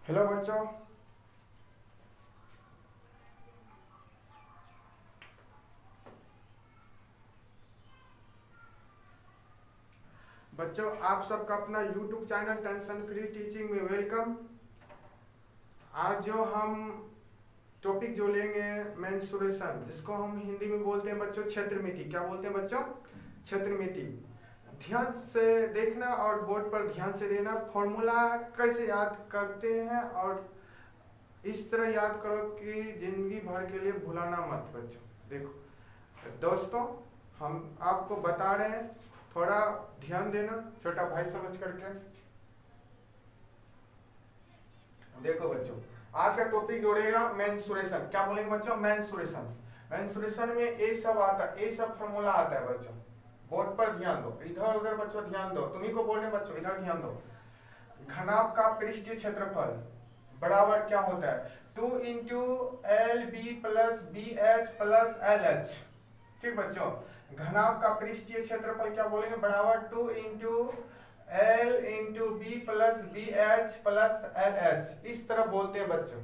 Hello बच्चों। आप सबका अपना YouTube channel tension free teaching में वेलकम। आज जो हम टॉपिक जो लेंगे मेंस्ट्रुएशन, जिसको हम हिंदी में बोलते हैं बच्चों क्षेत्रमिति। क्या बोलते हैं बच्चों? क्षेत्रमिति। ध्यान से देखना और बोर्ड पर ध्यान से देना। फॉर्मूला कैसे याद करते हैं और इस तरह याद करो कि जिंदगी भर के लिए भुलाना मत बच्चों। देखो दोस्तों, हम आपको बता रहे हैं, थोड़ा ध्यान देना, छोटा भाई समझ करके। देखो बच्चों, आज का टॉपिक जोड़ेगा मेंस्ट्रुएशन। क्या बोलेंगे बच्चों? मेंस्ट्रुएशन। मेंस्ट्रुएशन में ए सब आता है, ए सब फॉर्मूला आता है बच्चों। बोर्ड पर ध्यान दो, इधर उधर बच्चों ध्यान दो। तुम्ही को बोलने बच्चों, इधर ध्यान दो। घनाभ का पृष्ठीय क्षेत्रफल बराबर क्या होता है? 2 into L B plus B H plus L H. ठीक बच्चों, घनाभ का पृष्ठीय क्षेत्रफल क्या बोलेंगे? बराबर 2 into L into B plus B H plus L H. इस तरह बोलते हैं बच्चों,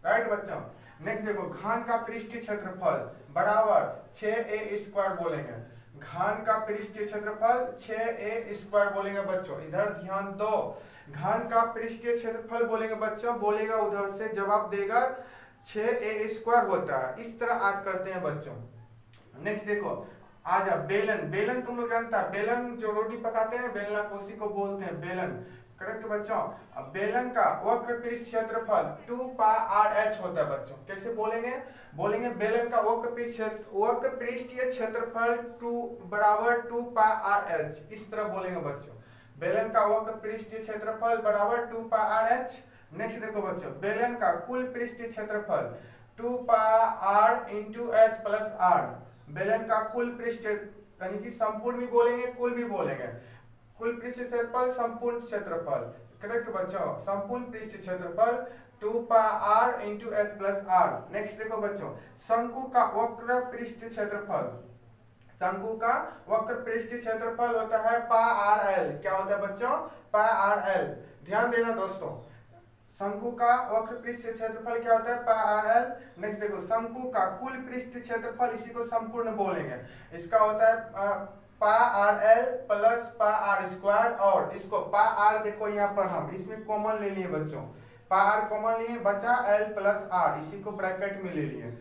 राइट बच्चों। नेक्स्ट देखो, घन का पृष्ठीय क्षेत्रफल बराबर 6a स्क्वायर बोलेंगे। घन का पृष्ठीय क्षेत्रफल 6a स्क्वायर बोलेंगे बच्चों। इधर ध्यान दो, घन का पृष्ठीय क्षेत्रफल बोलेंगे बच्चों, बोलेगा उधर से जवाब देगा 6a स्क्वायर होता है। इस तरह याद करते हैं बच्चों। नेक्स्ट देखो, आजा बेलन। बेलन तुम लोग जानता है, बेलन जो रोटी पकाते हैं बेलना कोसी को बोलते हैं बेलन। करेक्ट बच्चों। अब बेलन का वक्र पृष्ठ क्षेत्रफल 2 पाई आर एच होता है बच्चों। कैसे बोलेंगे? बोलेंगे बेलन का वक्र पृष्ठीय क्षेत्रफल 2 बराबर 2 पाई आर एच। इस तरह बोलेंगे बच्चों, बेलन का वक्र पृष्ठीय क्षेत्रफल बराबर 2 पाई आर एच। नेक्स्ट देखो बच्चों, बेलन का कुल पृष्ठीय क्षेत्रफल 2 pi R into H plus R. बेलन का कुल पृष्ठ यानी कि संपूर्ण भी बोलेंगे, कुल भी बोलेंगे। कुल पृष्ठ क्षेत्रफल, संपूर्ण क्षेत्रफल। करेक्ट बच्चों, संपूर्ण पृष्ठ क्षेत्रफल 2 pi R into H plus R. Next देखो बच्चों, शंकु का वक्र पृष्ठ क्षेत्रफल। शंकु का वक्र पृष्ठ क्षेत्रफल होता है पाई आर एल। क्या होता है बच्चों? पाई आर एल। ध्यान देना दोस्तों, शंकु का वक्र पृष्ठ क्षेत्रफल क्या होता है? Pi R L. नेक्स्ट देखो, शंकु का कुल पृष्ठ क्षेत्रफल, इसी को संपूर्ण बोलेंगे, इसका होता है pi R L plus pi R square. और इसको पाई आर देखो यहाँ पर हम इसमें कॉमन ले लिए बच्चों, पाई आर कॉमन लिए, बचा एल प्लस आर, इसी को ब्रैकेट में ले लिए।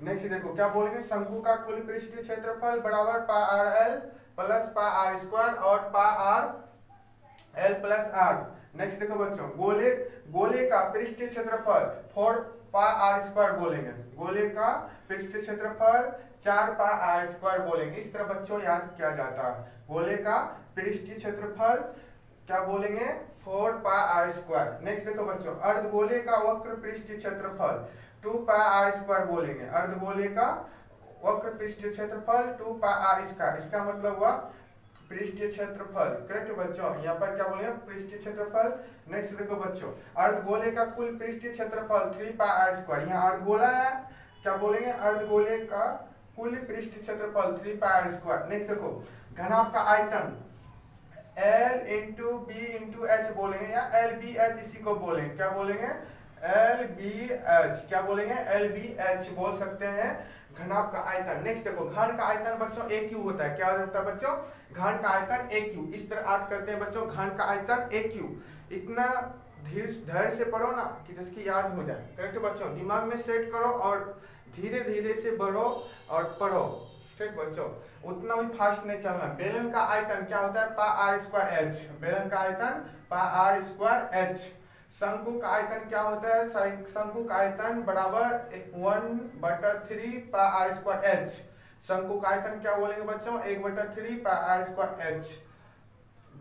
नेक्स्ट देखो क्या बोलेंगे, शंकु का कुल पृष्ठीय क्षेत्रफल बराबर pi R L plus pi R square और pi R L plus R. Next देखो बच्चों, गोले का पृष्ठीय क्षेत्रफल 4 पाई आर स्क्वायर बोलेंगे। गोले का पृष्ठीय क्षेत्रफल 4 पाई आर स्क्वायर बोलेंगे। इस तरह बच्चों याद किया जाता है। गोले का पृष्ठीय क्षेत्रफल क्या बोलेंगे? 4 पाई आर स्क्वायर। नेक्स्ट देखो बच्चों, अर्धगोले का वक्र पृष्ठीय क्षेत्रफल 2 पाई आर स्क्वायर बोलेंगे। अर्धगोले का वक्र पृष्ठीय क्षेत्रफल 2 पाई आर स्क्वायर। इसका मतलब हुआ पृष्ठीय क्षेत्रफल। करेक्ट बच्चों, यहाँ पर क्या बोलेंगे? पृष्ठीय क्षेत्रफल। नेक्स्ट देखो बच्चों, अर्धगोले का कुल पृष्ठीय क्षेत्रफल 3 पाई आर स्क्वायर। यहाँ अर्धगोला है, क्या बोलेंगे? अर्धगोले का कुल पृष्ठीय क्षेत्रफल 3 पाई आर स्क्वायर। नेक्स्ट देखो, घनाभ का आयतन L into B into H बोलेंगे या एल बी एच, इसी को बोलेंगे। क्या बोलेंगे? L B H. क्या बोलेंगे? एल बी एच बोल सकते हैं, घनाभ का आयतन। नेक्स्ट देखो, घन का आयतन बच्चों ए क्यू होता है। क्या होता है बच्चों? घन का आयतन ए क्यू। इस तरह याद करते हैं बच्चों, घन का आयतन ए क्यू। इतना धैर्य से पढ़ो ना कि जिसकी याद हो जाए। करेक्ट बच्चों, दिमाग में सेट करो और धीरे धीरे से बढ़ो और पढ़ो। ठीक बच्चों, उतना भी फास्ट नहीं चलना। बेलन का आयतन क्या होता है? Pi R square H. बेलन का आयतन पाई आर स्क्वायर एच। शंकु का आयतन क्या होता है? शंकु का आयतन बराबर 1/3 पाई आर स्क्वायर एच। शंकु का आयतन क्या बोलेंगे बच्चों? 1/3 पाई आर स्क्वायर एच।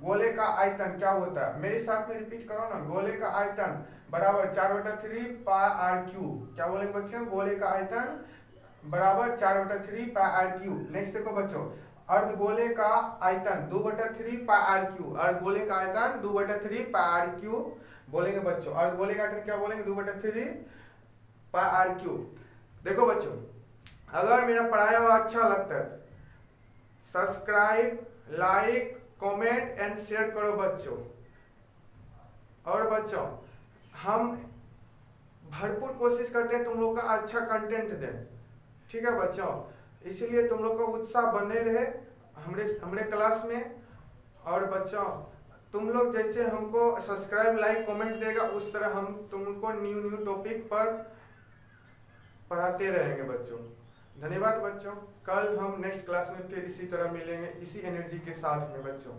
गोले का आयतन क्या होता है? मेरे साथ में रिपीट करो ना। गोले का आयतन बराबर 4/3 पाई आर क्यू। क्या बोलेंगे बच्चों? गोले का आयतन बराबर 4/3 पाई आर क्यू। नेक्स्ट देखो बच्चों, अर्धगोले का आयतन 2/3 पाई आर क्यू। अर्धगोले का आयतन 2/3 पाई आर क्यू बोलेंगे बच्चों। अर्धगोले का आयतन क्या बोलेंगे? 2/3 पाई आर क्यू। देखो बच्चों, अगर मेरा पढ़ाया हुआ अच्छा लगता है subscribe, like, comment and share करो बच्चों। और बच्चों हम भरपूर कोशिश करते हैं तुम लोग का अच्छा कंटेंट दें, ठीक है बच्चों। इसीलिए तुम लोग का उत्साह बने रहे हमरे क्लास में। और बच्चों तुम लोग जैसे हमको सब्सक्राइब लाइक कमेंट देगा उस तरह हम तुमको न्यू टॉपिक पर पढ़ाते रहेंगे बच्चों। धन्यवाद बच्चों। कल हम नेक्स्ट क्लास में फिर इसी तरह मिलेंगे, इसी एनर्जी के साथ में बच्चों।